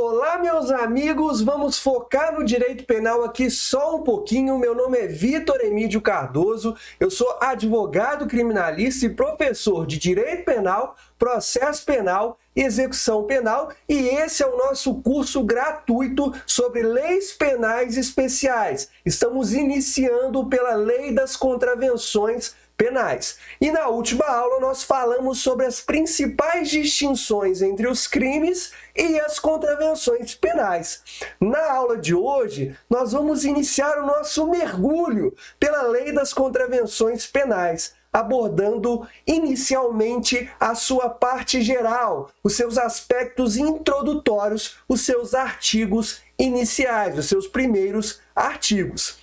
Olá, meus amigos, vamos focar no direito penal aqui só um pouquinho. Meu nome é Vitor Emídio Cardoso, eu sou advogado criminalista e professor de direito penal, processo penal e execução penal, e esse é o nosso curso gratuito sobre leis penais especiais. Estamos iniciando pela Lei das Contravenções Penais. E na última aula nós falamos sobre as principais distinções entre os crimes e as contravenções penais. Na aula de hoje, nós vamos iniciar o nosso mergulho pela Lei das Contravenções Penais, abordando inicialmente a sua parte geral, os seus aspectos introdutórios, os seus artigos iniciais, os seus primeiros artigos.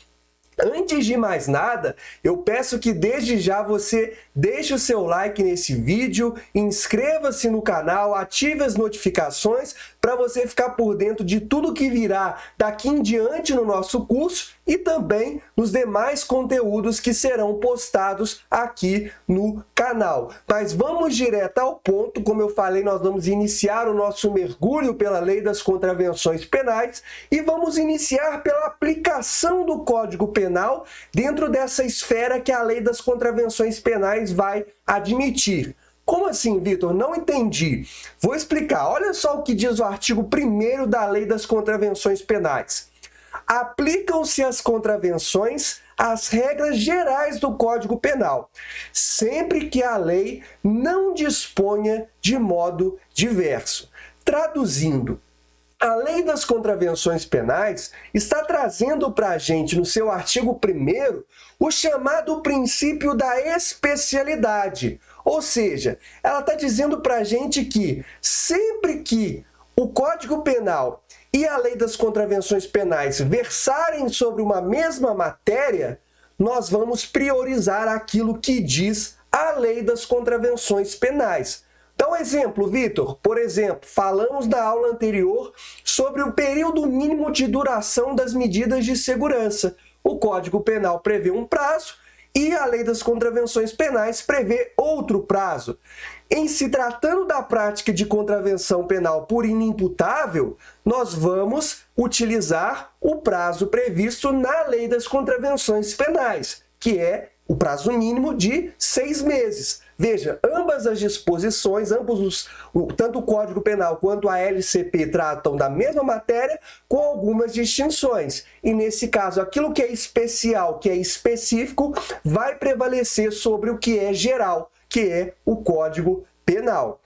Antes de mais nada, eu peço que desde já você deixe o seu like nesse vídeo, inscreva-se no canal, ative as notificações para você ficar por dentro de tudo que virá daqui em diante no nosso curso e também nos demais conteúdos que serão postados aqui no canal. Mas vamos direto ao ponto. Como eu falei, nós vamos iniciar o nosso mergulho pela Lei das Contravenções Penais e vamos iniciar pela aplicação do Código Penal dentro dessa esfera que a Lei das Contravenções Penais vai admitir. Como assim, Vitor? Não entendi. Vou explicar. Olha só o que diz o artigo 1º da Lei das Contravenções Penais. Aplicam-se às contravenções as regras gerais do Código Penal, sempre que a lei não disponha de modo diverso. Traduzindo, a Lei das Contravenções Penais está trazendo para a gente, no seu artigo 1º, o chamado princípio da especialidade. Ou seja, ela está dizendo para a gente que sempre que o Código Penal e a Lei das Contravenções Penais versarem sobre uma mesma matéria, nós vamos priorizar aquilo que diz a Lei das Contravenções Penais. Dá um exemplo, Vitor. Por exemplo, falamos na aula anterior sobre o período mínimo de duração das medidas de segurança. O Código Penal prevê um prazo e a Lei das Contravenções Penais prevê outro prazo. Em se tratando da prática de contravenção penal por inimputável, nós vamos utilizar o prazo previsto na Lei das Contravenções Penais, que é o prazo mínimo de 6 meses. Veja, ambas as disposições, tanto o Código Penal quanto a LCP tratam da mesma matéria com algumas distinções. E nesse caso, aquilo que é especial, que é específico, vai prevalecer sobre o que é geral, que é o Código Penal.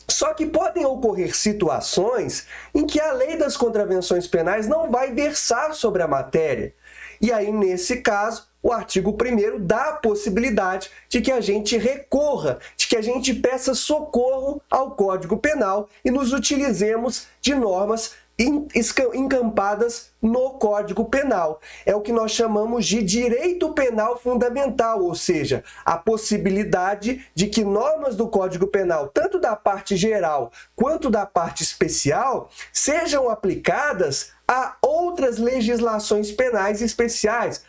Só que podem ocorrer situações em que a Lei das Contravenções Penais não vai versar sobre a matéria. E aí, nesse caso, o artigo 1º dá a possibilidade de que a gente recorra, de que a gente peça socorro ao Código Penal e nos utilizemos de normas encampadas no Código Penal. É o que nós chamamos de direito penal fundamental, ou seja, a possibilidade de que normas do Código Penal, tanto da parte geral quanto da parte especial, sejam aplicadas a outras legislações penais especiais,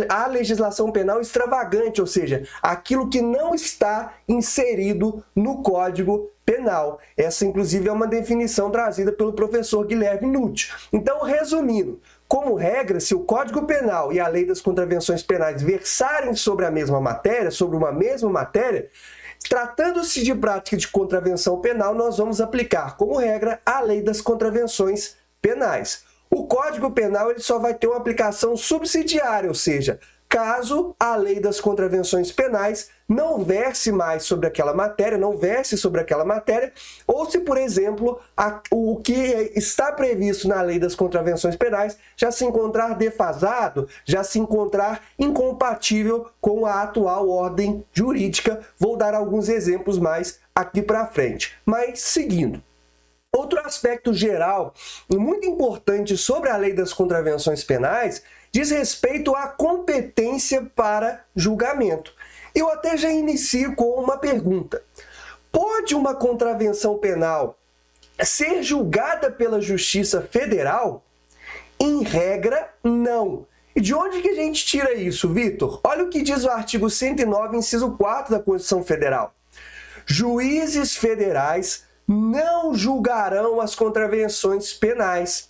a legislação penal extravagante, ou seja, aquilo que não está inserido no Código Penal. Essa, inclusive, é uma definição trazida pelo professor Guilherme Nucci. Então, resumindo, como regra, se o Código Penal e a Lei das Contravenções Penais versarem sobre a mesma matéria, sobre uma mesma matéria, tratando-se de prática de contravenção penal, nós vamos aplicar, como regra, a Lei das Contravenções Penais. O Código Penal ele só vai ter uma aplicação subsidiária, ou seja, caso a Lei das Contravenções Penais não verse mais sobre aquela matéria, não verse sobre aquela matéria, ou se, por exemplo, o que está previsto na Lei das Contravenções Penais já se encontrar defasado, já se encontrar incompatível com a atual ordem jurídica. Vou dar alguns exemplos mais aqui para frente. Mas, seguindo. Outro aspecto geral e muito importante sobre a Lei das Contravenções Penais diz respeito à competência para julgamento. Eu até já inicio com uma pergunta. Pode uma contravenção penal ser julgada pela Justiça Federal? Em regra, não. E de onde que a gente tira isso, Vitor? Olha o que diz o artigo 109, inciso 4 da Constituição Federal. Juízes federais não julgarão as contravenções penais,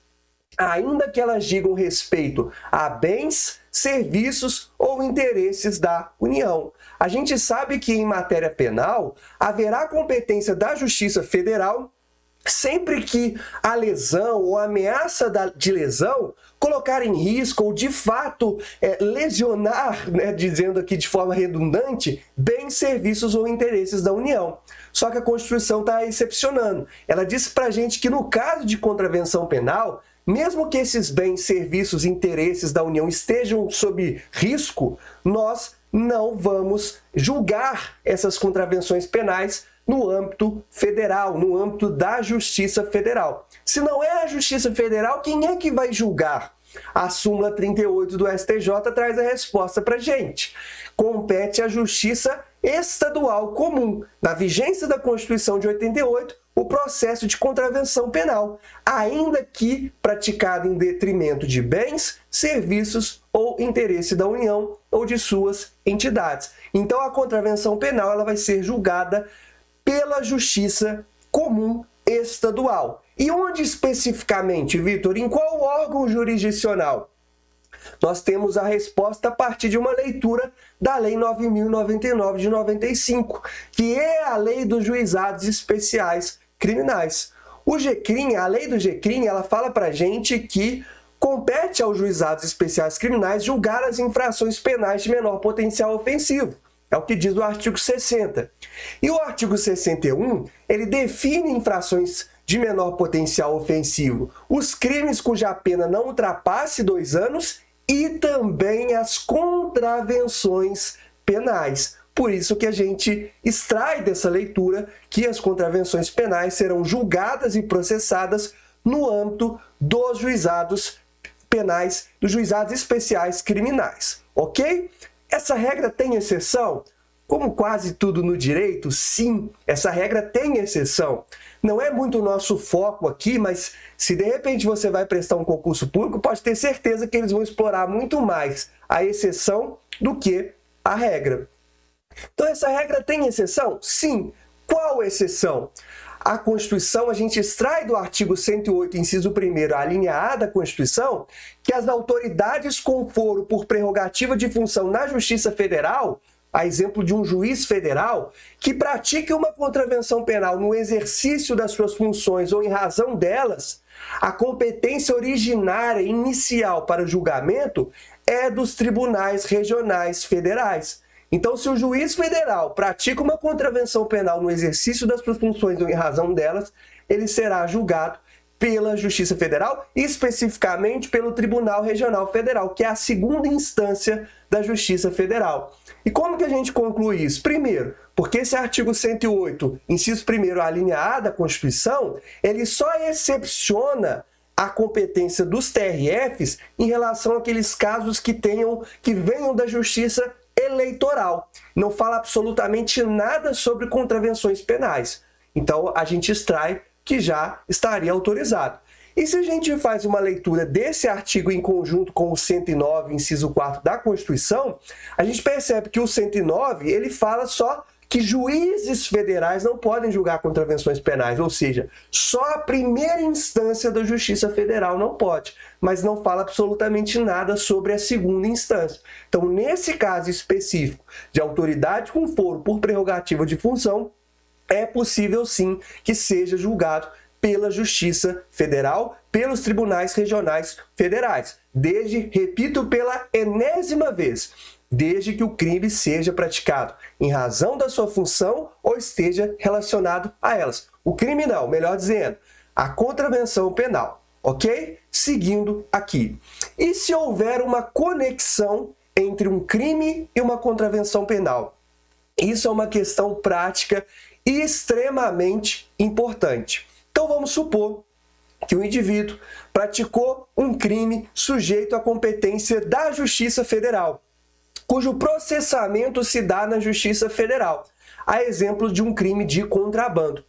ainda que elas digam respeito a bens, serviços ou interesses da União. A gente sabe que em matéria penal haverá competência da Justiça Federal sempre que a lesão ou a ameaça de lesão colocar em risco ou de fato lesionar, dizendo aqui de forma redundante, bens, serviços ou interesses da União. Só que a Constituição está excepcionando. Ela disse para a gente que no caso de contravenção penal, mesmo que esses bens, serviços, interesses da União estejam sob risco, nós não vamos julgar essas contravenções penais no âmbito federal, no âmbito da Justiça Federal. Se não é a Justiça Federal, quem é que vai julgar? A súmula 38 do STJ traz a resposta para a gente. Compete à Justiça Estadual Comum, na vigência da Constituição de 88, o processo de contravenção penal, ainda que praticado em detrimento de bens, serviços ou interesse da União ou de suas entidades. Então, a contravenção penal ela vai ser julgada pela Justiça Comum Estadual. E onde especificamente, Vitor? Em qual órgão jurisdicional? Nós temos a resposta a partir de uma leitura da Lei 9.099 de 95, que é a Lei dos Juizados Especiais Criminais. O GCRIM, a Lei do GCRIM, ela fala pra gente que compete aos Juizados Especiais Criminais julgar as infrações penais de menor potencial ofensivo. É o que diz o artigo 60. E o artigo 61, ele define infrações de menor potencial ofensivo, os crimes cuja pena não ultrapasse 2 anos e também as contravenções penais. Por isso que a gente extrai dessa leitura que as contravenções penais serão julgadas e processadas no âmbito dos juizados penais, dos juizados especiais criminais, ok? Essa regra tem exceção? Como quase tudo no direito, sim, essa regra tem exceção. Não é muito o nosso foco aqui, mas se de repente você vai prestar um concurso público, pode ter certeza que eles vão explorar muito mais a exceção do que a regra. Então essa regra tem exceção? Sim. Qual exceção? A Constituição, a gente extrai do artigo 108, inciso 1º, a linha A da Constituição, que as autoridades com foro por prerrogativa de função na Justiça Federal, a exemplo de um juiz federal, que pratique uma contravenção penal no exercício das suas funções ou em razão delas, a competência originária inicial para o julgamento é dos tribunais regionais federais. Então, se o juiz federal pratica uma contravenção penal no exercício das suas funções ou em razão delas, ele será julgado pela Justiça Federal, especificamente pelo Tribunal Regional Federal, que é a segunda instância da Justiça Federal. E como que a gente conclui isso? Primeiro, porque esse artigo 108, inciso 1º, a linha A da Constituição, ele só excepciona a competência dos TRFs em relação àqueles casos que venham da Justiça Eleitoral. Não fala absolutamente nada sobre contravenções penais. Então, a gente extrai que já estaria autorizado. E se a gente faz uma leitura desse artigo em conjunto com o 109, inciso 4 da Constituição, a gente percebe que o 109, ele fala só que juízes federais não podem julgar contravenções penais, ou seja, só a primeira instância da Justiça Federal não pode, mas não fala absolutamente nada sobre a segunda instância. Então, nesse caso específico de autoridade com foro por prerrogativa de função, é possível sim que seja julgado pela Justiça Federal, pelos tribunais regionais federais, repito pela enésima vez, desde que o crime seja praticado em razão da sua função ou esteja relacionado a elas. O crime não, melhor dizendo, a contravenção penal, ok? Seguindo aqui. E se houver uma conexão entre um crime e uma contravenção penal? Isso é uma questão prática extremamente importante. Então vamos supor que o indivíduo praticou um crime sujeito à competência da Justiça Federal, cujo processamento se dá na Justiça Federal, a exemplo de um crime de contrabando.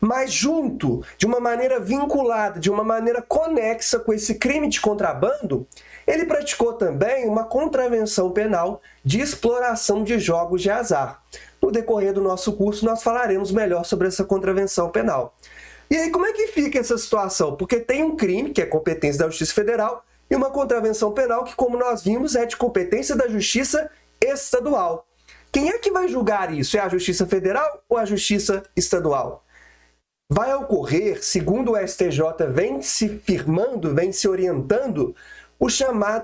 mas junto, de uma maneira vinculada, de uma maneira conexa com esse crime de contrabando, ele praticou também uma contravenção penal de exploração de jogos de azar. No decorrer do nosso curso, nós falaremos melhor sobre essa contravenção penal. E aí, como é que fica essa situação? Porque tem um crime, que é competência da Justiça Federal, e uma contravenção penal que, como nós vimos, é de competência da Justiça Estadual. Quem é que vai julgar isso? É a Justiça Federal ou a Justiça Estadual? Vai ocorrer, segundo o STJ vem se firmando, vem se orientando,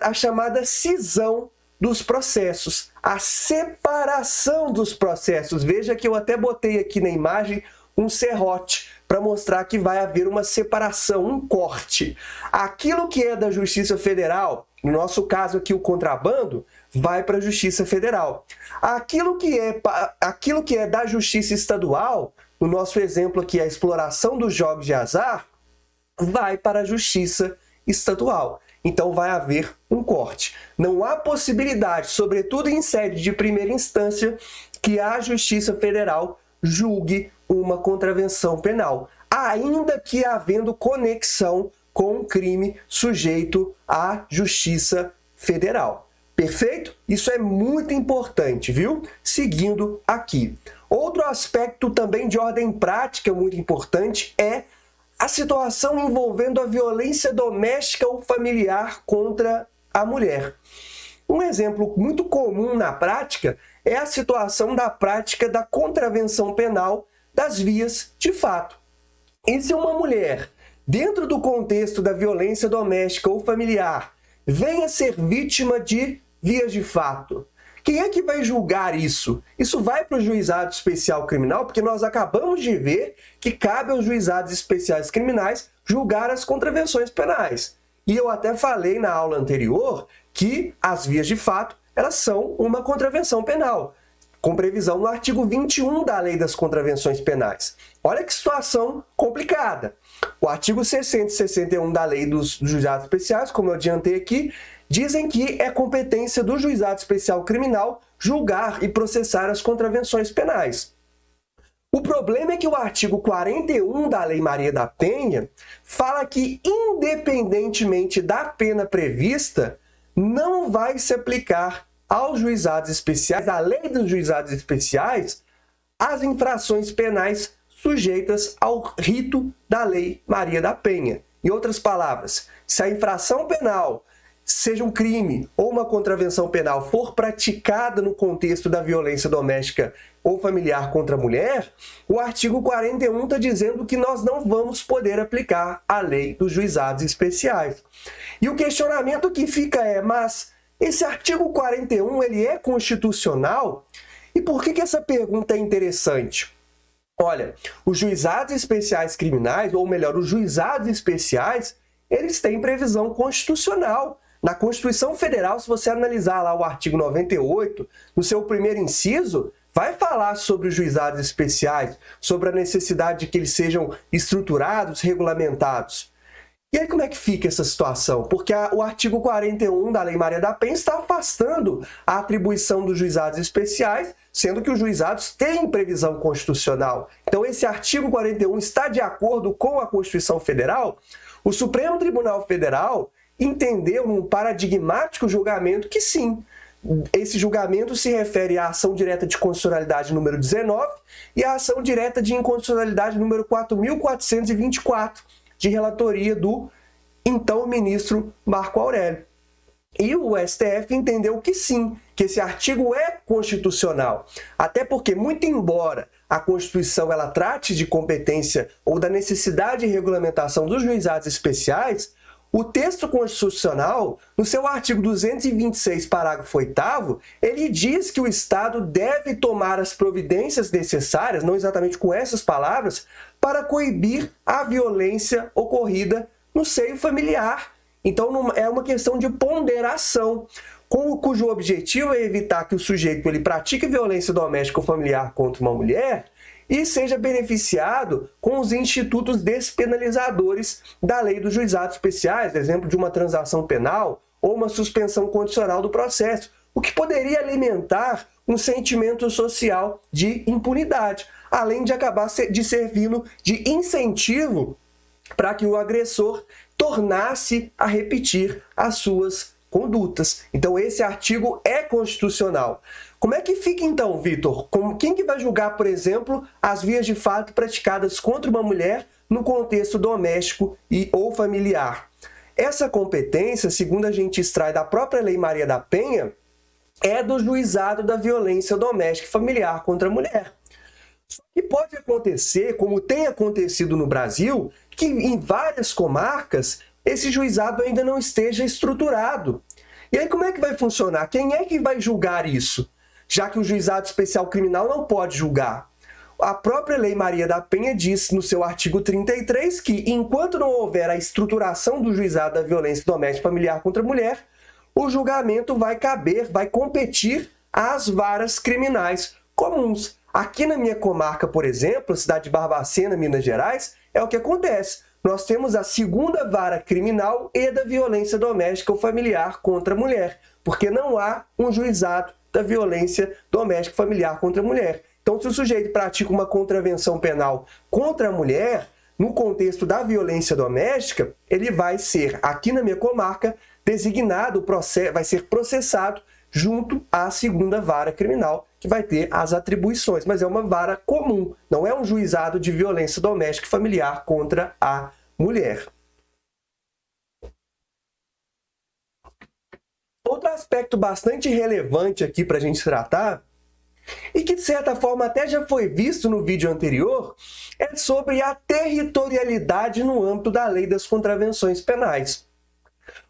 a chamada cisão dos processos, a separação dos processos. Veja que eu até botei aqui na imagem um serrote para mostrar que vai haver uma separação, um corte. Aquilo que é da Justiça Federal, no nosso caso aqui o contrabando, vai para a Justiça Federal. Aquilo que é da Justiça Estadual, no nosso exemplo aqui a exploração dos jogos de azar, vai para a Justiça Estadual. Então vai haver um corte. Não há possibilidade, sobretudo em sede de primeira instância, que a Justiça Federal julgue uma contravenção penal, ainda que havendo conexão com o crime sujeito à Justiça Federal. Perfeito? Isso é muito importante, viu? Seguindo aqui. Outro aspecto também de ordem prática muito importante é a situação envolvendo a violência doméstica ou familiar contra a mulher. Um exemplo muito comum na prática é a situação da prática da contravenção penal das vias de fato. E se uma mulher, dentro do contexto da violência doméstica ou familiar, venha ser vítima de vias de fato, quem é que vai julgar isso? Isso vai para o Juizado Especial Criminal, porque nós acabamos de ver que cabe aos Juizados Especiais Criminais julgar as contravenções penais. E eu até falei na aula anterior que as vias de fato, elas são uma contravenção penal, com previsão no artigo 21 da Lei das Contravenções Penais. Olha que situação complicada. O artigo 60 e 61 da Lei dos Juizados Especiais, como eu adiantei aqui, dizem que é competência do Juizado Especial Criminal julgar e processar as contravenções penais. O problema é que o artigo 41 da Lei Maria da Penha fala que, independentemente da pena prevista, não vai se aplicar aos juizados especiais, à lei dos juizados especiais, as infrações penais sujeitas ao rito da Lei Maria da Penha. Em outras palavras, se a infração penal, seja um crime ou uma contravenção penal, for praticada no contexto da violência doméstica ou familiar contra a mulher, o artigo 41 está dizendo que nós não vamos poder aplicar a lei dos juizados especiais. E o questionamento que fica é, mas esse artigo 41 ele é constitucional? E por que essa pergunta é interessante? Olha, os juizados especiais criminais, ou melhor, os juizados especiais, eles têm previsão constitucional. Na Constituição Federal, se você analisar lá o artigo 98, no seu primeiro inciso, vai falar sobre os juizados especiais, sobre a necessidade de que eles sejam estruturados, regulamentados. E aí como é que fica essa situação? Porque o artigo 41 da Lei Maria da Penha está afastando a atribuição dos juizados especiais, sendo que os juizados têm previsão constitucional. Então esse artigo 41 está de acordo com a Constituição Federal? O Supremo Tribunal Federal entendeu num paradigmático julgamento que sim. Esse julgamento se refere à ação direta de constitucionalidade número 19 e à ação direta de inconstitucionalidade número 4.424, de relatoria do então ministro Marco Aurélio. E o STF entendeu que sim, que esse artigo é constitucional. Até porque, muito embora a Constituição ela trate de competência ou da necessidade de regulamentação dos juizados especiais, o texto constitucional, no seu artigo 226, parágrafo 8º, ele diz que o Estado deve tomar as providências necessárias, não exatamente com essas palavras, para coibir a violência ocorrida no seio familiar. Então, é uma questão de ponderação, cujo objetivo é evitar que o sujeito ele pratique violência doméstica ou familiar contra uma mulher e seja beneficiado com os institutos despenalizadores da lei dos juizados especiais, exemplo de uma transação penal ou uma suspensão condicional do processo, o que poderia alimentar um sentimento social de impunidade. além de acabar de servindo de incentivo para que o agressor tornasse a repetir as suas condutas. Então esse artigo é constitucional. Como é que fica então, Vitor? Quem que vai julgar, por exemplo, as vias de fato praticadas contra uma mulher no contexto doméstico ou familiar? Essa competência, segundo a gente extrai da própria Lei Maria da Penha, é do juizado da violência doméstica e familiar contra a mulher. Só que pode acontecer, como tem acontecido no Brasil, que em várias comarcas esse juizado ainda não esteja estruturado. E aí como é que vai funcionar? Quem é que vai julgar isso? Já que o juizado especial criminal não pode julgar. A própria Lei Maria da Penha diz no seu artigo 33 que, enquanto não houver a estruturação do juizado da violência doméstica e familiar contra a mulher, o julgamento vai competir às varas criminais comuns. Aqui na minha comarca, por exemplo, a cidade de Barbacena, Minas Gerais, é o que acontece. Nós temos a segunda vara criminal e da violência doméstica ou familiar contra a mulher, porque não há um juizado da violência doméstica e familiar contra a mulher. Então, se o sujeito pratica uma contravenção penal contra a mulher, no contexto da violência doméstica, ele vai ser, aqui na minha comarca, designado, vai ser processado junto à segunda vara criminal, que vai ter as atribuições, mas é uma vara comum, não é um juizado de violência doméstica e familiar contra a mulher. Outro aspecto bastante relevante aqui para a gente tratar, e que de certa forma até já foi visto no vídeo anterior, é sobre a territorialidade no âmbito da Lei das Contravenções Penais.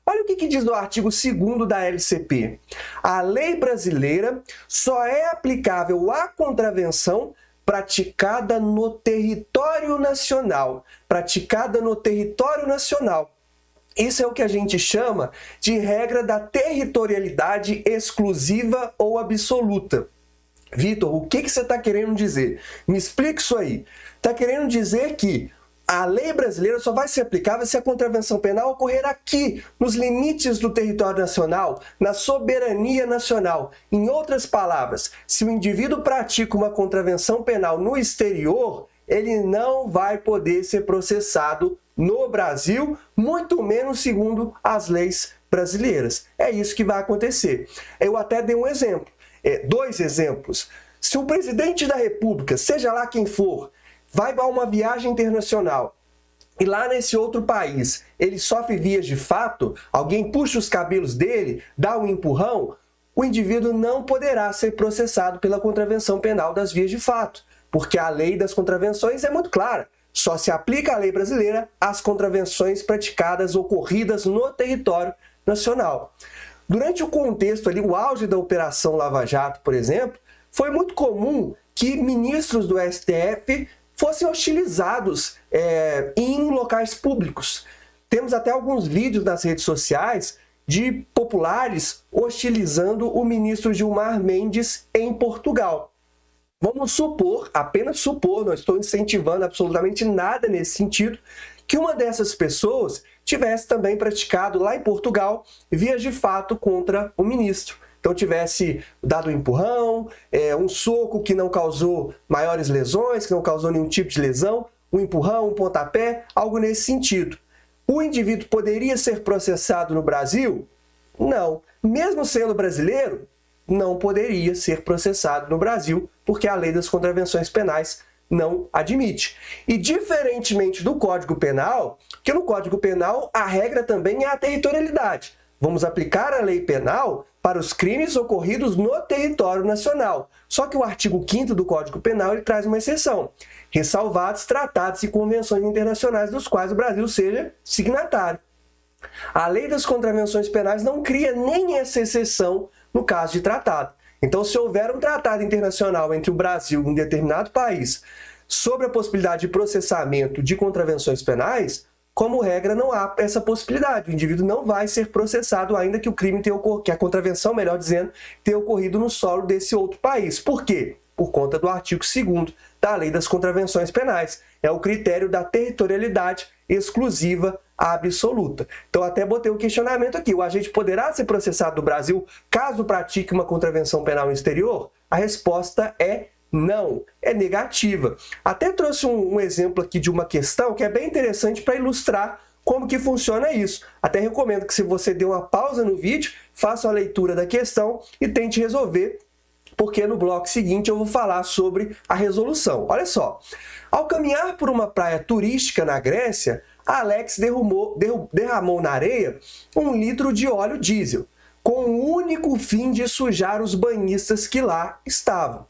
Olha o que diz no artigo 2º da LCP. A lei brasileira só é aplicável à contravenção praticada no território nacional. Praticada no território nacional. Isso é o que a gente chama de regra da territorialidade exclusiva ou absoluta. Vitor, o que você está querendo dizer? Me explica isso aí. Está querendo dizer que a lei brasileira só vai ser aplicável se a contravenção penal ocorrer aqui, nos limites do território nacional, na soberania nacional. Em outras palavras, se o indivíduo pratica uma contravenção penal no exterior, ele não vai poder ser processado no Brasil, muito menos segundo as leis brasileiras. É isso que vai acontecer. Eu até dei um exemplo, dois exemplos. Se o presidente da República, seja lá quem for, vai para uma viagem internacional e lá nesse outro país ele sofre vias de fato, alguém puxa os cabelos dele, dá um empurrão, o indivíduo não poderá ser processado pela contravenção penal das vias de fato, porque a lei das contravenções é muito clara. Só se aplica a lei brasileira às contravenções praticadas, ocorridas no território nacional. Durante o contexto ali, o auge da Operação Lava Jato, por exemplo, foi muito comum que ministros do STF fossem hostilizados em locais públicos. Temos até alguns vídeos nas redes sociais de populares hostilizando o ministro Gilmar Mendes em Portugal. Vamos supor, apenas supor, não estou incentivando absolutamente nada nesse sentido, que uma dessas pessoas tivesse também praticado lá em Portugal vias de fato contra o ministro. Então tivesse dado um empurrão, um soco que não causou maiores lesões, que não causou nenhum tipo de lesão, um empurrão, um pontapé, algo nesse sentido. O indivíduo poderia ser processado no Brasil? Não. Mesmo sendo brasileiro, não poderia ser processado no Brasil, porque a lei das contravenções penais não admite. E diferentemente do Código Penal, que no Código Penal a regra também é a territorialidade. Vamos aplicar a lei penal para os crimes ocorridos no território nacional. Só que o artigo 5º do Código Penal ele traz uma exceção. Ressalvados tratados e convenções internacionais dos quais o Brasil seja signatário. A lei das contravenções penais não cria nem essa exceção no caso de tratado. Então, se houver um tratado internacional entre o Brasil e um determinado país sobre a possibilidade de processamento de contravenções penais, como regra, não há essa possibilidade. O indivíduo não vai ser processado ainda que o crime tenha ocorrido, que a contravenção, melhor dizendo, tenha ocorrido no solo desse outro país. Por quê? Por conta do artigo 2º da Lei das Contravenções Penais. É o critério da territorialidade exclusiva absoluta. Então, até botei o questionamento aqui. O agente poderá ser processado no Brasil caso pratique uma contravenção penal no exterior? A resposta é Não, é negativa. Até trouxe um exemplo aqui de uma questão que é bem interessante para ilustrar como que funciona isso. Até recomendo que, se você der uma pausa no vídeo, faça a leitura da questão e tente resolver, porque no bloco seguinte eu vou falar sobre a resolução. Olha só, ao caminhar por uma praia turística na Grécia, Alex derramou na areia 1 litro de óleo diesel, com o único fim de sujar os banhistas que lá estavam.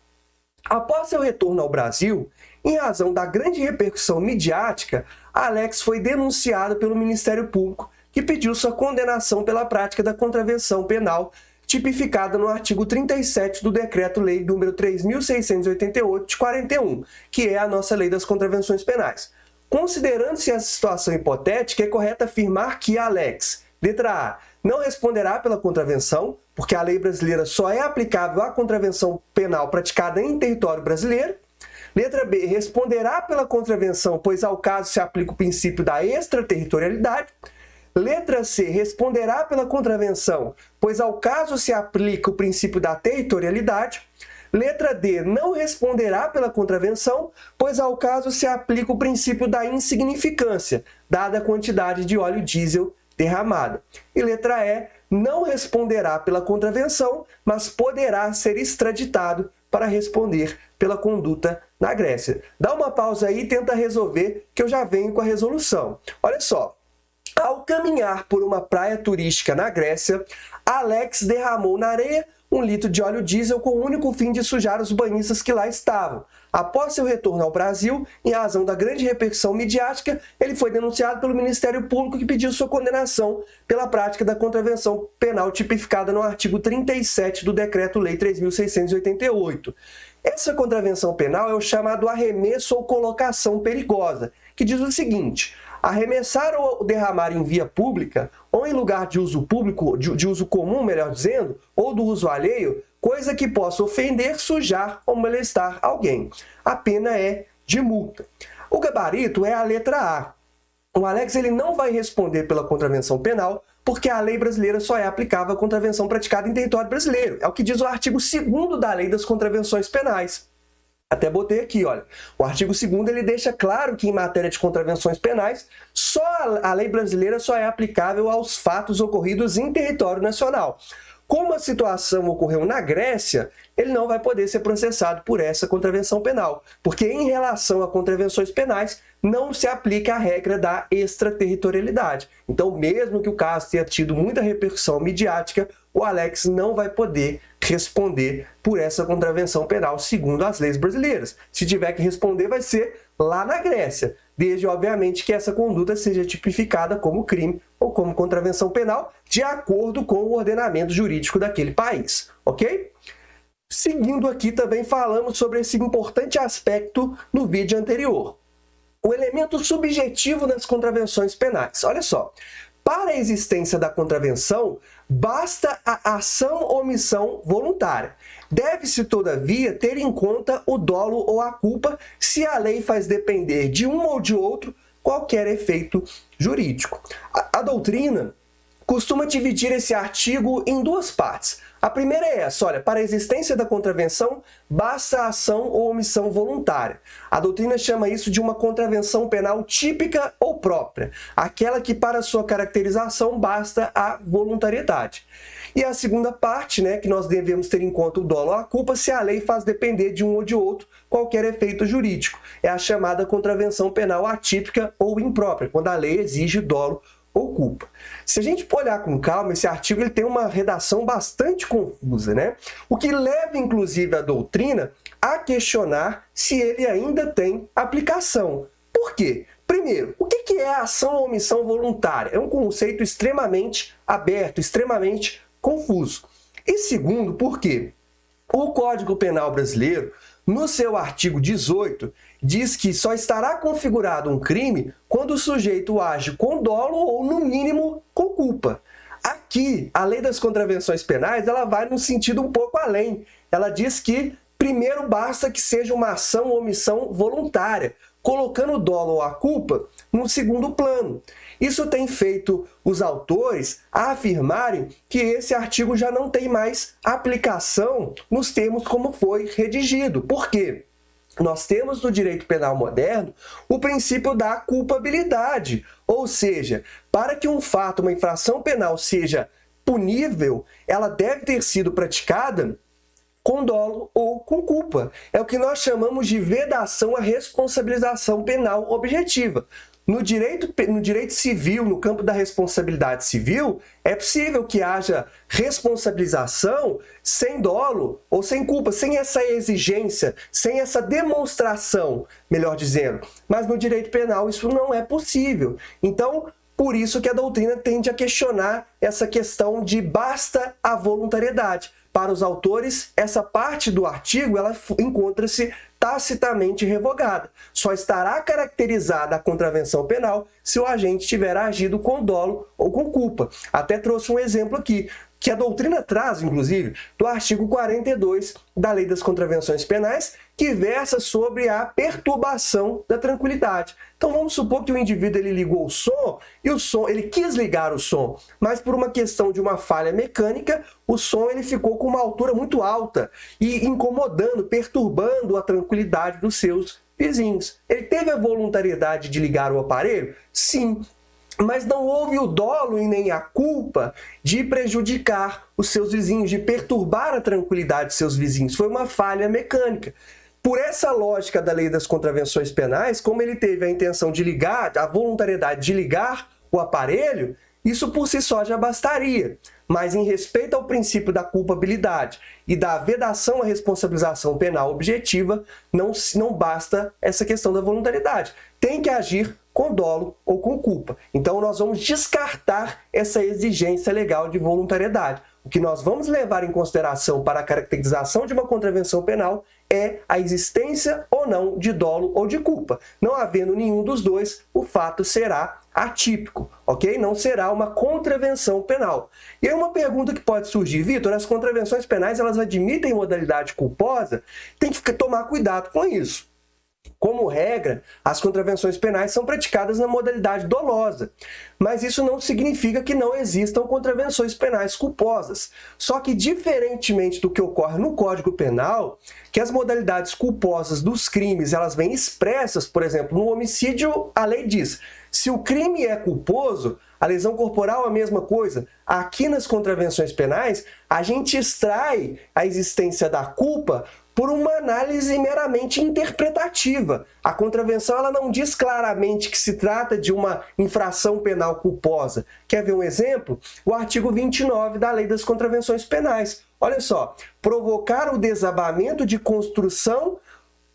Após seu retorno ao Brasil, em razão da grande repercussão midiática, Alex foi denunciado pelo Ministério Público, que pediu sua condenação pela prática da contravenção penal tipificada no artigo 37 do Decreto-Lei nº 3.688 de 41, que é a nossa Lei das Contravenções Penais. Considerando-se essa situação hipotética, é correto afirmar que Alex, letra A, não responderá pela contravenção, porque a lei brasileira só é aplicável à contravenção penal praticada em território brasileiro. Letra B, responderá pela contravenção, pois ao caso se aplica o princípio da extraterritorialidade. Letra C, responderá pela contravenção, pois ao caso se aplica o princípio da territorialidade. Letra D, não responderá pela contravenção, pois ao caso se aplica o princípio da insignificância, dada a quantidade de óleo diesel derramada. E letra E, não responderá pela contravenção, mas poderá ser extraditado para responder pela conduta na Grécia. Dá uma pausa aí e tenta resolver, que eu já venho com a resolução. Olha só. Ao caminhar por uma praia turística na Grécia, Alex derramou na areia 1 litro de óleo diesel com o único fim de sujar os banhistas que lá estavam. Após seu retorno ao Brasil, em razão da grande repercussão midiática, ele foi denunciado pelo Ministério Público, que pediu sua condenação pela prática da contravenção penal tipificada no artigo 37 do Decreto-Lei 3.688. Essa contravenção penal é o chamado arremesso ou colocação perigosa, que diz o seguinte: arremessar ou derramar em via pública, ou em lugar de uso público, de uso comum, melhor dizendo, ou do uso alheio, coisa que possa ofender, sujar ou molestar alguém. A pena é de multa. O gabarito é a letra A. O Alex ele não vai responder pela contravenção penal, porque a lei brasileira só é aplicável à contravenção praticada em território brasileiro. É o que diz o artigo 2º da Lei das Contravenções Penais. Até botei aqui, olha. O artigo 2º ele deixa claro que, em matéria de contravenções penais, só a lei brasileira só é aplicável aos fatos ocorridos em território nacional. Como a situação ocorreu na Grécia, ele não vai poder ser processado por essa contravenção penal, porque em relação a contravenções penais não se aplica a regra da extraterritorialidade. Então, mesmo que o caso tenha tido muita repercussão midiática, o Alex não vai poder responder por essa contravenção penal segundo as leis brasileiras. Se tiver que responder, vai ser lá na Grécia, desde, obviamente, que essa conduta seja tipificada como crime ou como contravenção penal, de acordo com o ordenamento jurídico daquele país, ok? Seguindo aqui, também falamos sobre esse importante aspecto no vídeo anterior. O elemento subjetivo nas contravenções penais. Olha só, para a existência da contravenção, basta a ação ou omissão voluntária. Deve-se, todavia, ter em conta o dolo ou a culpa, se a lei faz depender de um ou de outro qualquer efeito jurídico. A doutrina costuma dividir esse artigo em 2 partes. A primeira é essa, olha, para a existência da contravenção, basta a ação ou omissão voluntária. A doutrina chama isso de uma contravenção penal típica ou própria, aquela que, para sua caracterização, basta a voluntariedade. E a segunda parte, né, que nós devemos ter em conta o dolo ou a culpa, se a lei faz depender de um ou de outro qualquer efeito jurídico. É a chamada contravenção penal atípica ou imprópria, quando a lei exige dolo ou culpa. Se a gente olhar com calma, esse artigo ele tem uma redação bastante confusa, né? O que leva, inclusive, a doutrina a questionar se ele ainda tem aplicação. Por quê? Primeiro, o que é a ação ou omissão voluntária? É um conceito extremamente aberto, extremamente confuso. E segundo, por quê? O Código Penal brasileiro, no seu artigo 18, diz que só estará configurado um crime quando o sujeito age com dolo ou, no mínimo, com culpa. Aqui, a lei das contravenções penais, ela vai num sentido um pouco além. Ela diz que, primeiro, basta que seja uma ação ou omissão voluntária, colocando o dolo ou a culpa no segundo plano. Isso tem feito os autores a afirmarem que esse artigo já não tem mais aplicação nos termos como foi redigido. Por quê? Nós temos no direito penal moderno o princípio da culpabilidade, ou seja, para que um fato, uma infração penal seja punível, ela deve ter sido praticada com dolo ou com culpa. É o que nós chamamos de vedação à responsabilização penal objetiva. No direito civil, no campo da responsabilidade civil, é possível que haja responsabilização sem dolo ou sem culpa, sem essa exigência, sem essa demonstração, melhor dizendo. Mas no direito penal isso não é possível. Então, por isso que a doutrina tende a questionar essa questão de basta a voluntariedade. Para os autores, essa parte do artigo ela encontra-se tacitamente revogada. Só estará caracterizada a contravenção penal se o agente tiver agido com dolo ou com culpa. Até trouxe um exemplo aqui, que a doutrina traz, inclusive, do artigo 42 da Lei das Contravenções Penais, que versa sobre a perturbação da tranquilidade. Então vamos supor que o indivíduo ele ligou o som e ele quis ligar o som, mas por uma questão de uma falha mecânica, o som ele ficou com uma altura muito alta e incomodando, perturbando a tranquilidade dos seus vizinhos. Ele teve a voluntariedade de ligar o aparelho? Sim. Mas não houve o dolo e nem a culpa de prejudicar os seus vizinhos, de perturbar a tranquilidade de seus vizinhos. Foi uma falha mecânica. Por essa lógica da Lei das Contravenções Penais, como ele teve a intenção de ligar, a voluntariedade de ligar o aparelho, isso por si só já bastaria. Mas em respeito ao princípio da culpabilidade e da vedação à responsabilização penal objetiva, não basta essa questão da voluntariedade. Tem que agir com dolo ou com culpa. Então nós vamos descartar essa exigência legal de voluntariedade. O que nós vamos levar em consideração para a caracterização de uma contravenção penal é a existência ou não de dolo ou de culpa. Não havendo nenhum dos dois, o fato será atípico, ok? Não será uma contravenção penal. E aí uma pergunta que pode surgir, Vitor, as contravenções penais elas admitem modalidade culposa? Tem que tomar cuidado com isso. Como regra, as contravenções penais são praticadas na modalidade dolosa, mas isso não significa que não existam contravenções penais culposas. Só que, diferentemente do que ocorre no Código Penal, que as modalidades culposas dos crimes elas vêm expressas, por exemplo, no homicídio, a lei diz, se o crime é culposo, a lesão corporal é a mesma coisa. Aqui nas contravenções penais, a gente extrai a existência da culpa por uma análise meramente interpretativa. A contravenção ela não diz claramente que se trata de uma infração penal culposa. Quer ver um exemplo? O artigo 29 da Lei das Contravenções Penais. Olha só, provocar o desabamento de construção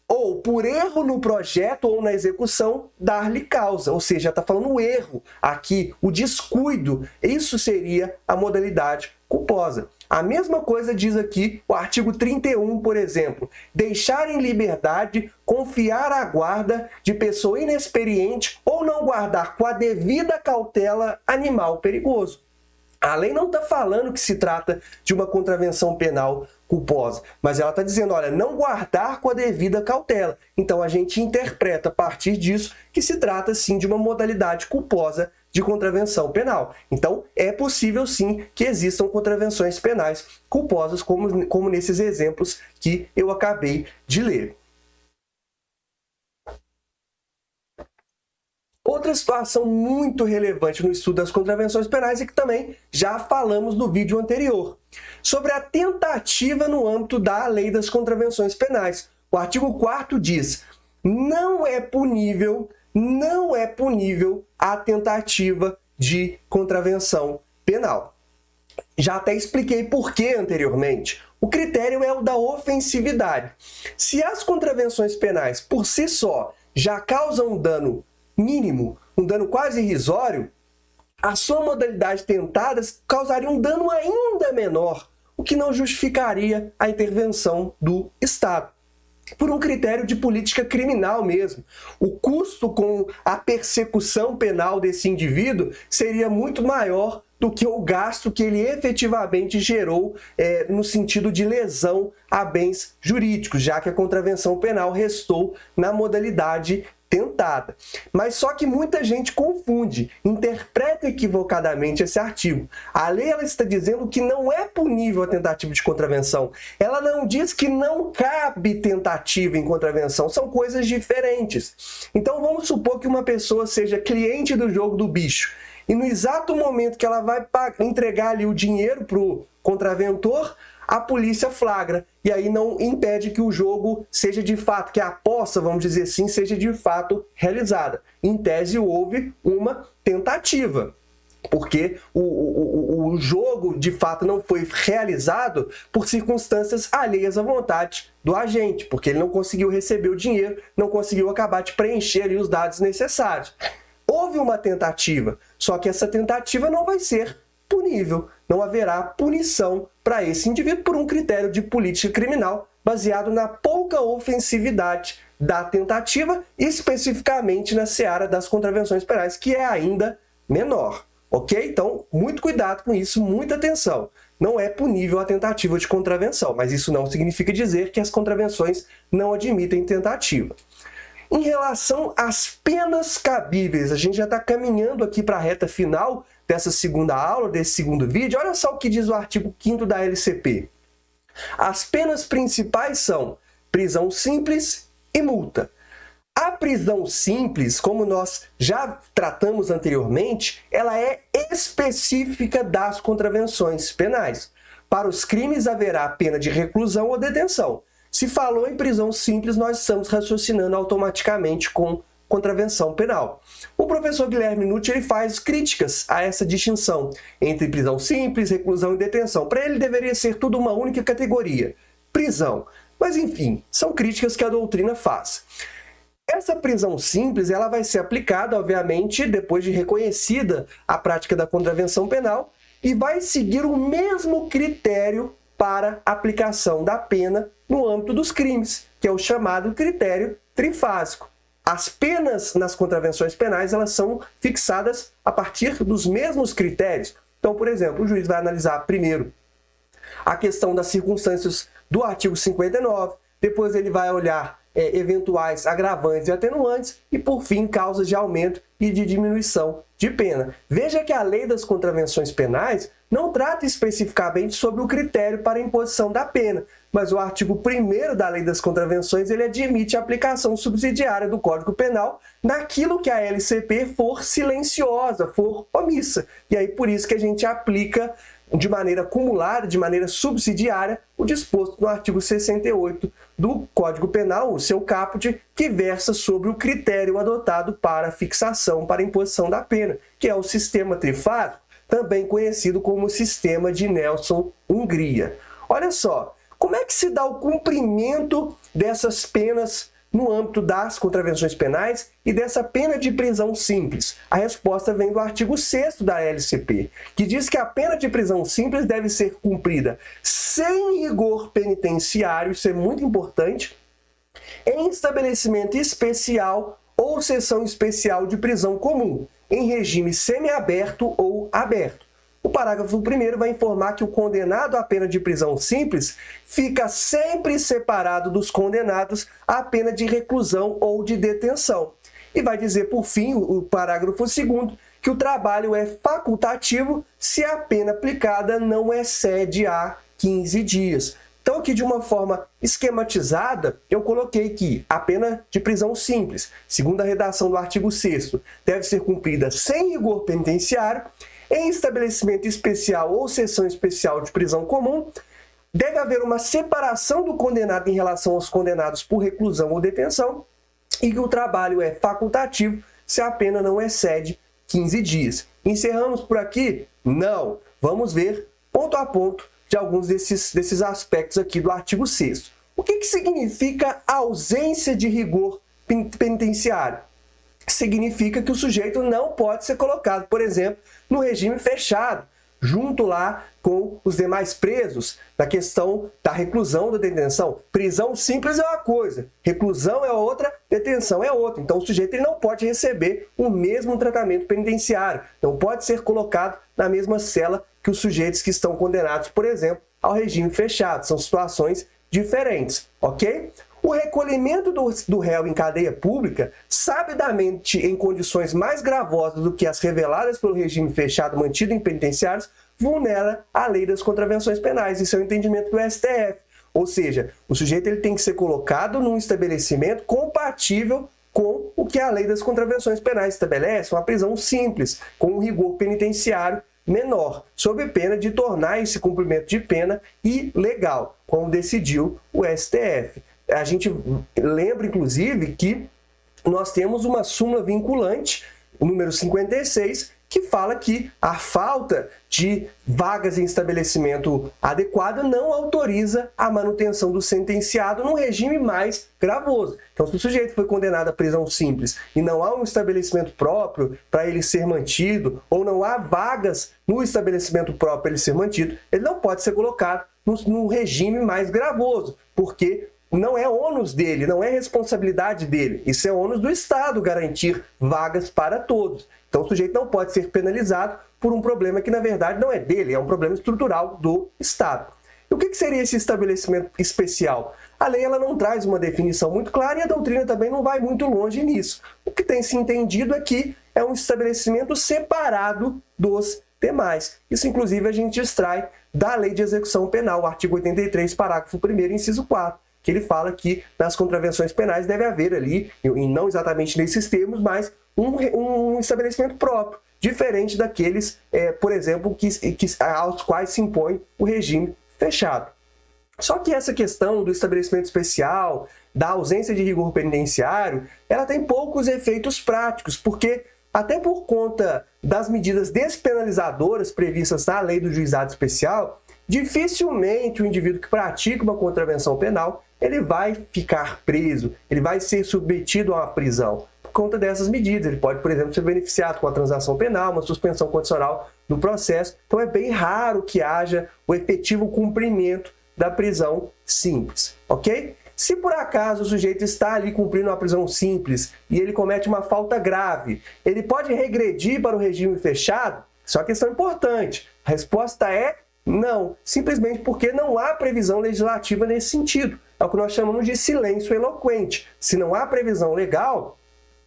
ou por erro no projeto ou na execução, dar-lhe causa. Ou seja, está falando o erro aqui, o descuido. Isso seria a modalidade culposa. A mesma coisa diz aqui o artigo 31, por exemplo. Deixar em liberdade, confiar à guarda de pessoa inexperiente ou não guardar com a devida cautela animal perigoso. A lei não está falando que se trata de uma contravenção penal culposa, mas ela está dizendo, olha, não guardar com a devida cautela. Então a gente interpreta a partir disso que se trata sim de uma modalidade culposa de contravenção penal. Então é possível sim que existam contravenções penais culposas, como nesses exemplos que eu acabei de ler. Outra situação muito relevante no estudo das contravenções penais e que também já falamos no vídeo anterior, sobre a tentativa no âmbito da Lei das Contravenções Penais. O artigo 4º diz, não é punível a tentativa de contravenção penal. Já até expliquei por que anteriormente. O critério é o da ofensividade. Se as contravenções penais, por si só, já causam um dano mínimo, um dano quase irrisório, a sua modalidade tentada causaria um dano ainda menor, o que não justificaria a intervenção do Estado. Por um critério de política criminal mesmo. O custo com a persecução penal desse indivíduo seria muito maior do que o gasto que ele efetivamente gerou no sentido de lesão a bens jurídicos, já que a contravenção penal restou na modalidade tentada. Mas só que muita gente confunde, interpreta equivocadamente esse artigo. A lei ela está dizendo que não é punível a tentativa de contravenção. Ela não diz que não cabe tentativa em contravenção. São coisas diferentes. Então vamos supor que uma pessoa seja cliente do jogo do bicho e no exato momento que ela vai entregar ali o dinheiro para o contraventor, a polícia flagra, e aí não impede que o jogo seja de fato, que a aposta, vamos dizer assim, seja de fato realizada. Em tese, houve uma tentativa, porque o jogo de fato não foi realizado por circunstâncias alheias à vontade do agente, porque ele não conseguiu receber o dinheiro, não conseguiu acabar de preencher ali os dados necessários. Houve uma tentativa, só que essa tentativa não vai ser punível, não haverá punição para esse indivíduo por um critério de política criminal baseado na pouca ofensividade da tentativa, especificamente na seara das contravenções penais, que é ainda menor, ok? Então, muito cuidado com isso, muita atenção. Não é punível a tentativa de contravenção, mas isso não significa dizer que as contravenções não admitem tentativa. Em relação às penas cabíveis, a gente já está caminhando aqui para a reta final dessa segunda aula, desse segundo vídeo. Olha só o que diz o artigo 5º da LCP. As penas principais são prisão simples e multa. A prisão simples, como nós já tratamos anteriormente, ela é específica das contravenções penais. Para os crimes haverá pena de reclusão ou detenção. Se falou em prisão simples, nós estamos raciocinando automaticamente com contravenção penal. O professor Guilherme Nucci ele faz críticas a essa distinção entre prisão simples, reclusão e detenção. Para ele deveria ser tudo uma única categoria, prisão. Mas enfim, são críticas que a doutrina faz. Essa prisão simples ela vai ser aplicada, obviamente, depois de reconhecida a prática da contravenção penal e vai seguir o mesmo critério para aplicação da pena no âmbito dos crimes, que é o chamado critério trifásico. As penas nas contravenções penais elas são fixadas a partir dos mesmos critérios. Então, por exemplo, o juiz vai analisar primeiro a questão das circunstâncias do artigo 59, depois ele vai olhar eventuais agravantes e atenuantes e, por fim, causas de aumento e de diminuição de pena. Veja que a lei das contravenções penais não trata especificamente sobre o critério para a imposição da pena, mas o artigo 1º da Lei das Contravenções ele admite a aplicação subsidiária do Código Penal naquilo que a LCP for silenciosa, for omissa. E aí por isso que a gente aplica de maneira acumulada, de maneira subsidiária, o disposto no artigo 68 do Código Penal, o seu caput, que versa sobre o critério adotado para fixação, para imposição da pena, que é o sistema trifásico, também conhecido como sistema de Nelson-Hungria. Olha só, como é que se dá o cumprimento dessas penas no âmbito das contravenções penais e dessa pena de prisão simples? A resposta vem do artigo 6º da LCP, que diz que a pena de prisão simples deve ser cumprida sem rigor penitenciário, isso é muito importante, em estabelecimento especial ou seção especial de prisão comum, em regime semiaberto ou aberto. O parágrafo 1º vai informar que o condenado à pena de prisão simples fica sempre separado dos condenados à pena de reclusão ou de detenção. E vai dizer, por fim, o parágrafo 2º, que o trabalho é facultativo se a pena aplicada não excede a 15 dias. Então, aqui de uma forma esquematizada, eu coloquei que a pena de prisão simples, segundo a redação do artigo 6º, deve ser cumprida sem rigor penitenciário, em estabelecimento especial ou seção especial de prisão comum, deve haver uma separação do condenado em relação aos condenados por reclusão ou detenção e que o trabalho é facultativo se a pena não excede 15 dias. Encerramos por aqui? Não. Vamos ver ponto a ponto de alguns desses aspectos aqui do artigo 6º. O que significa ausência de rigor penitenciário? Significa que o sujeito não pode ser colocado, por exemplo, no regime fechado, junto lá com os demais presos, na questão da reclusão da detenção. Prisão simples é uma coisa, reclusão é outra, detenção é outra. Então o sujeito ele não pode receber o mesmo tratamento penitenciário, não pode ser colocado na mesma cela que os sujeitos que estão condenados, por exemplo, ao regime fechado. São situações diferentes, ok? O recolhimento do réu em cadeia pública, sabidamente em condições mais gravosas do que as reveladas pelo regime fechado mantido em penitenciários, vulnera a lei das contravenções penais. Isso é o entendimento do STF. Ou seja, o sujeito ele tem que ser colocado num estabelecimento compatível com o que a lei das contravenções penais estabelece, uma prisão simples, com um rigor penitenciário menor, sob pena de tornar esse cumprimento de pena ilegal, como decidiu o STF. A gente lembra, inclusive, que nós temos uma súmula vinculante, o número 56, que fala que a falta de vagas em estabelecimento adequado não autoriza a manutenção do sentenciado num regime mais gravoso. Então, se o sujeito foi condenado à prisão simples e não há um estabelecimento próprio para ele ser mantido, ou não há vagas no estabelecimento próprio para ele ser mantido, ele não pode ser colocado num regime mais gravoso, porque não é ônus dele, não é responsabilidade dele. Isso é ônus do Estado garantir vagas para todos. Então o sujeito não pode ser penalizado por um problema que na verdade não é dele, é um problema estrutural do Estado. E o que seria esse estabelecimento especial? A lei ela não traz uma definição muito clara e a doutrina também não vai muito longe nisso. O que tem se entendido é que é um estabelecimento separado dos demais. Isso inclusive a gente extrai da Lei de Execução Penal, artigo 83, parágrafo 1º, inciso 4. Que ele fala que nas contravenções penais deve haver ali, e não exatamente nesses termos, mas um estabelecimento próprio, diferente daqueles, por exemplo, aos quais se impõe o regime fechado. Só que essa questão do estabelecimento especial, da ausência de rigor penitenciário, ela tem poucos efeitos práticos, porque até por conta das medidas despenalizadoras previstas na lei do juizado especial, dificilmente o indivíduo que pratica uma contravenção penal ele vai ficar preso, ele vai ser submetido a uma prisão por conta dessas medidas. Ele pode, por exemplo, ser beneficiado com a transação penal, uma suspensão condicional do processo. Então é bem raro que haja o efetivo cumprimento da prisão simples, ok? Se por acaso o sujeito está ali cumprindo uma prisão simples e ele comete uma falta grave, ele pode regredir para o regime fechado? Isso é uma questão importante. A resposta é não, simplesmente porque não há previsão legislativa nesse sentido. É o que nós chamamos de silêncio eloquente. Se não há previsão legal,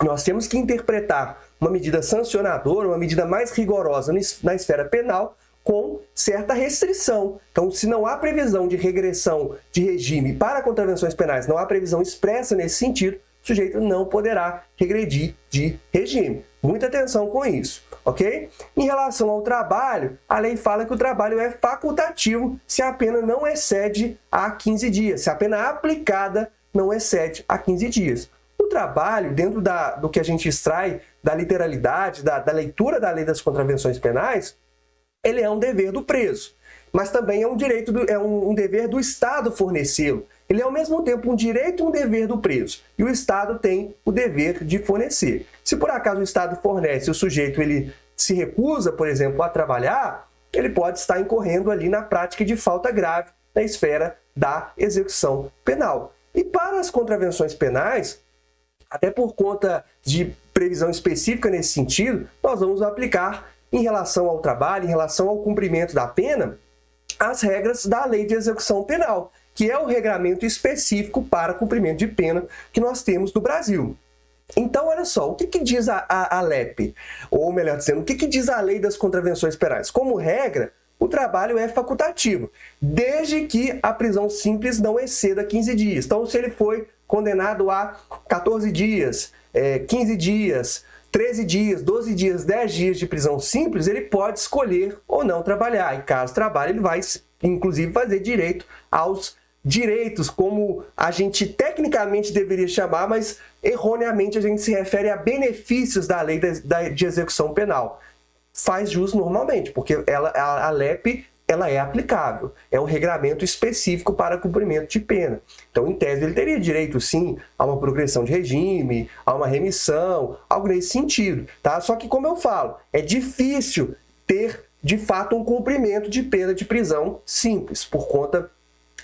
nós temos que interpretar uma medida sancionadora, uma medida mais rigorosa na esfera penal, com certa restrição. Então, se não há previsão de regressão de regime para contravenções penais, não há previsão expressa nesse sentido, o sujeito não poderá regredir de regime. Muita atenção com isso, ok? Em relação ao trabalho, a lei fala que o trabalho é facultativo se a pena não excede a 15 dias, se a pena aplicada não excede a 15 dias. O trabalho, dentro do que a gente extrai da literalidade, da leitura da lei das contravenções penais, ele é um dever do preso, mas também é um direito, um dever do Estado fornecê-lo. Ele é ao mesmo tempo um direito e um dever do preso. E o Estado tem o dever de fornecer. Se por acaso o Estado fornece e o sujeito ele se recusa, por exemplo, a trabalhar, ele pode estar incorrendo ali na prática de falta grave na esfera da execução penal. E para as contravenções penais, até por conta de previsão específica nesse sentido, nós vamos aplicar em relação ao trabalho, em relação ao cumprimento da pena, as regras da Lei de Execução Penal, que é o regramento específico para cumprimento de pena que nós temos no Brasil. Então, olha só, o que diz a LEP? Ou melhor dizendo, o que diz a Lei das Contravenções Penais? Como regra, o trabalho é facultativo, desde que a prisão simples não exceda 15 dias. Então, se ele foi condenado a 14 dias, 15 dias, 13 dias, 12 dias, 10 dias de prisão simples, ele pode escolher ou não trabalhar. E caso trabalhe, ele vai, inclusive, fazer direito aos direitos, como a gente tecnicamente deveria chamar, mas erroneamente a gente se refere a benefícios da lei de execução penal. Faz jus normalmente, porque a LEP ela é aplicável, é um regramento específico para cumprimento de pena. Então, em tese, ele teria direito, sim, a uma progressão de regime, a uma remissão, algo nesse sentido, tá? Só que, como eu falo, é difícil ter, de fato, um cumprimento de pena de prisão simples, por conta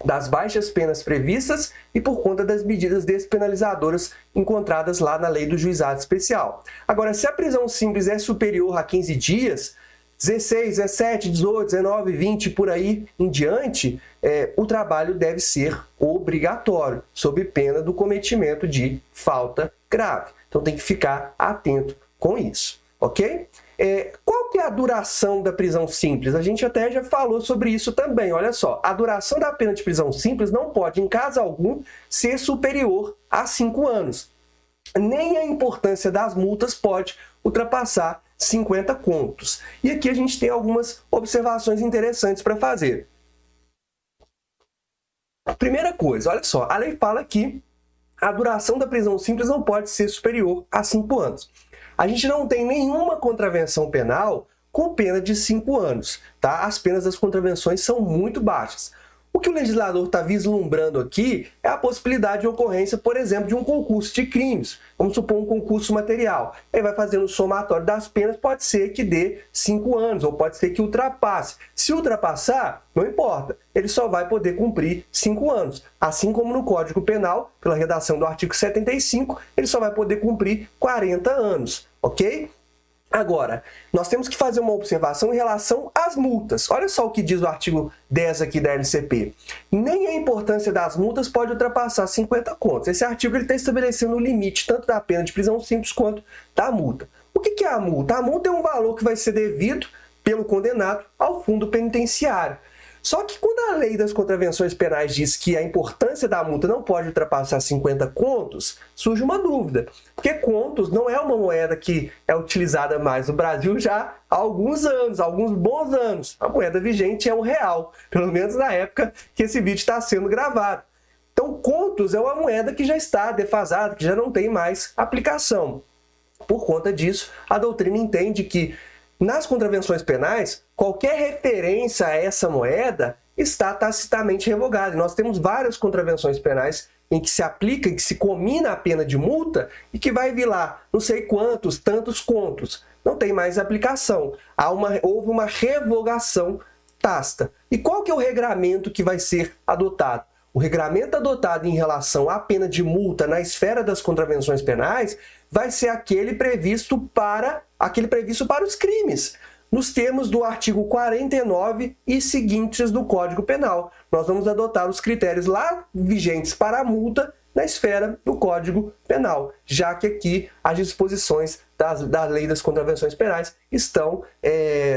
das baixas penas previstas e por conta das medidas despenalizadoras encontradas lá na lei do juizado especial. Agora, se a prisão simples é superior a 15 dias, 16, 17, 18, 19, 20, por aí em diante, o trabalho deve ser obrigatório, sob pena do cometimento de falta grave. Então tem que ficar atento com isso, ok? Qual que é a duração da prisão simples? A gente até já falou sobre isso também, olha só. A duração da pena de prisão simples não pode, em caso algum, ser superior a 5 anos. Nem a importância das multas pode ultrapassar 50 contos. E aqui a gente tem algumas observações interessantes para fazer. Primeira coisa, olha só, a lei fala que a duração da prisão simples não pode ser superior a 5 anos. A gente não tem nenhuma contravenção penal com pena de 5 anos, tá? As penas das contravenções são muito baixas. O que o legislador está vislumbrando aqui é a possibilidade de ocorrência, por exemplo, de um concurso de crimes. Vamos supor um concurso material. Ele vai fazendo o somatório das penas, pode ser que dê 5 anos, ou pode ser que ultrapasse. Se ultrapassar, não importa, ele só vai poder cumprir 5 anos. Assim como no Código Penal, pela redação do artigo 75, ele só vai poder cumprir 40 anos, ok? Agora, nós temos que fazer uma observação em relação às multas. Olha só o que diz o artigo 10 aqui da LCP. Nem a importância das multas pode ultrapassar 50 contos. Esse artigo está estabelecendo o limite tanto da pena de prisão simples quanto da multa. O que é a multa? A multa é um valor que vai ser devido pelo condenado ao fundo penitenciário. Só que quando a lei das contravenções penais diz que a importância da multa não pode ultrapassar 50 contos, surge uma dúvida. Porque contos não é uma moeda que é utilizada mais no Brasil já há alguns anos, alguns bons anos. A moeda vigente é o real, pelo menos na época que esse vídeo está sendo gravado. Então, contos é uma moeda que já está defasada, que já não tem mais aplicação. Por conta disso, a doutrina entende que nas contravenções penais, qualquer referência a essa moeda está tacitamente revogada. E nós temos várias contravenções penais em que se aplica, em que se comina a pena de multa e que vai vir lá não sei quantos, tantos contos. Não tem mais aplicação. Houve uma revogação tácita. E qual que é o regramento que vai ser adotado? O regramento adotado em relação à pena de multa na esfera das contravenções penais vai ser aquele previsto para os crimes, nos termos do artigo 49 e seguintes do Código Penal. Nós vamos adotar os critérios lá vigentes para a multa na esfera do Código Penal, já que aqui as disposições da Lei das Contravenções Penais estão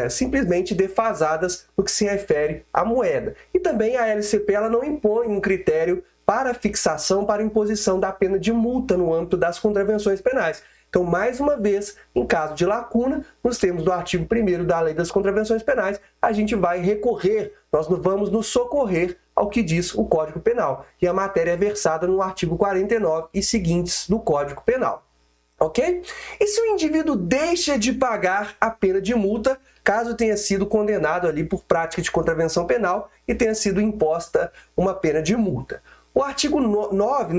simplesmente defasadas no que se refere à moeda. E também a LCP ela não impõe um critério para fixação, para imposição da pena de multa no âmbito das contravenções penais. Então, mais uma vez, em caso de lacuna, nos termos do artigo 1º da Lei das Contravenções Penais, a gente vai recorrer, nós vamos nos socorrer ao que diz o Código Penal. E a matéria é versada no artigo 49 e seguintes do Código Penal. Ok? E se o indivíduo deixa de pagar a pena de multa, caso tenha sido condenado ali por prática de contravenção penal e tenha sido imposta uma pena de multa? O artigo 9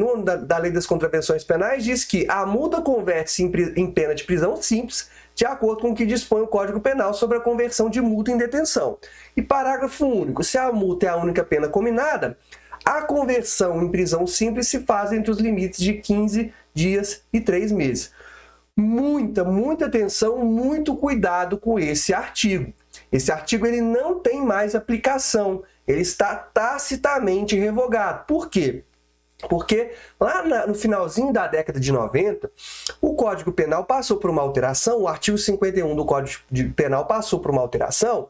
da Lei das Contravenções Penais diz que a multa converte-se em pena de prisão simples, de acordo com o que dispõe o Código Penal sobre a conversão de multa em detenção. E parágrafo único, se a multa é a única pena cominada, a conversão em prisão simples se faz entre os limites de 15 dias e 3 meses. Muita atenção, muito cuidado com esse artigo. Esse artigo ele não tem mais aplicação, ele está tacitamente revogado. Por quê? Porque lá no finalzinho da década de 90, o Código Penal passou por uma alteração, o artigo 51 do Código Penal passou por uma alteração,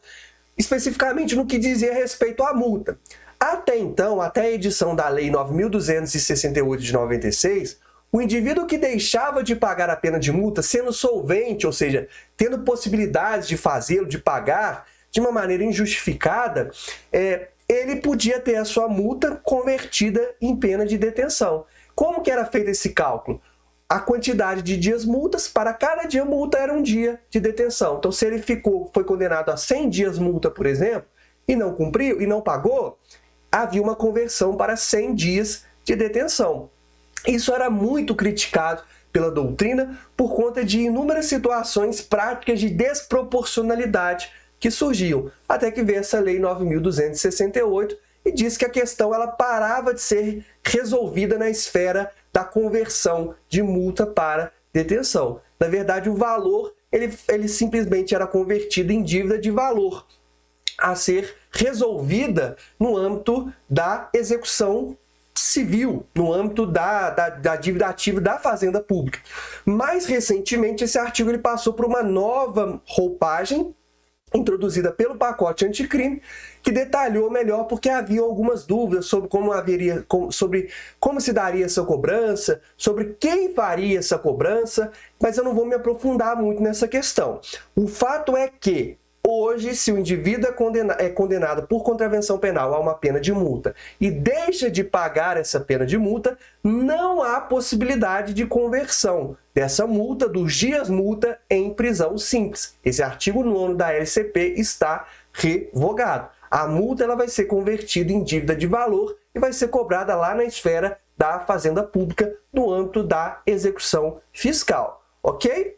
especificamente no que dizia respeito à multa. Até então, até a edição da Lei 9.268 de 96, o indivíduo que deixava de pagar a pena de multa, sendo solvente, ou seja, tendo possibilidades de fazê-lo, de pagar de uma maneira injustificada, ele podia ter a sua multa convertida em pena de detenção. Como que era feito esse cálculo? A quantidade de dias multas, para cada dia multa era um dia de detenção. Então, se ele foi condenado a 100 dias multa, por exemplo, e não cumpriu, e não pagou, havia uma conversão para 100 dias de detenção. Isso era muito criticado pela doutrina por conta de inúmeras situações práticas de desproporcionalidade que surgiam, até que veio essa Lei 9.268 e diz que a questão ela parava de ser resolvida na esfera da conversão de multa para detenção. Na verdade, o valor ele simplesmente era convertido em dívida de valor a ser resolvida no âmbito da execução civil, no âmbito da dívida ativa da Fazenda Pública. Mais recentemente, esse artigo ele passou por uma nova roupagem introduzida pelo pacote anticrime, que detalhou melhor porque havia algumas dúvidas sobre como se daria essa cobrança, sobre quem faria essa cobrança, mas eu não vou me aprofundar muito nessa questão. O fato é que hoje, se o indivíduo é condenado por contravenção penal a uma pena de multa e deixa de pagar essa pena de multa, não há possibilidade de conversão dessa multa, dos dias multa, em prisão simples. Esse artigo 9º da LCP está revogado. A multa ela vai ser convertida em dívida de valor e vai ser cobrada lá na esfera da Fazenda Pública no âmbito da execução fiscal. Ok?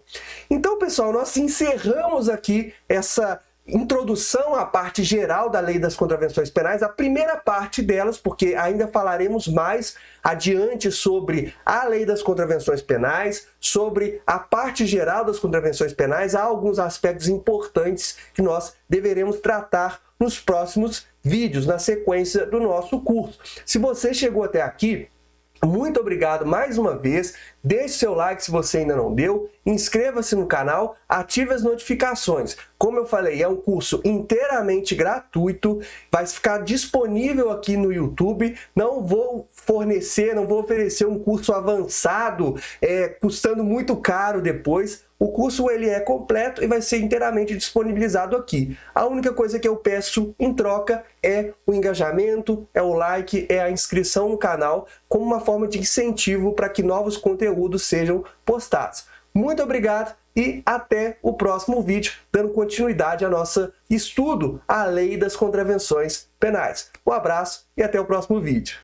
Então, pessoal, nós encerramos aqui essa introdução à parte geral da Lei das Contravenções Penais, a primeira parte delas, porque ainda falaremos mais adiante sobre a Lei das Contravenções Penais, sobre a parte geral das contravenções penais. Há alguns aspectos importantes que nós deveremos tratar nos próximos vídeos, na sequência do nosso curso. Se você chegou até aqui, muito obrigado mais uma vez, deixe seu like se você ainda não deu, inscreva-se no canal, ative as notificações. Como eu falei, é um curso inteiramente gratuito, vai ficar disponível aqui no YouTube, não vou oferecer um curso avançado, custando muito caro depois. O curso ele é completo e vai ser inteiramente disponibilizado aqui. A única coisa que eu peço em troca é o engajamento, é o like, é a inscrição no canal, como uma forma de incentivo para que novos conteúdos sejam postados. Muito obrigado e até o próximo vídeo, dando continuidade ao nosso estudo à Lei das Contravenções Penais. Um abraço e até o próximo vídeo.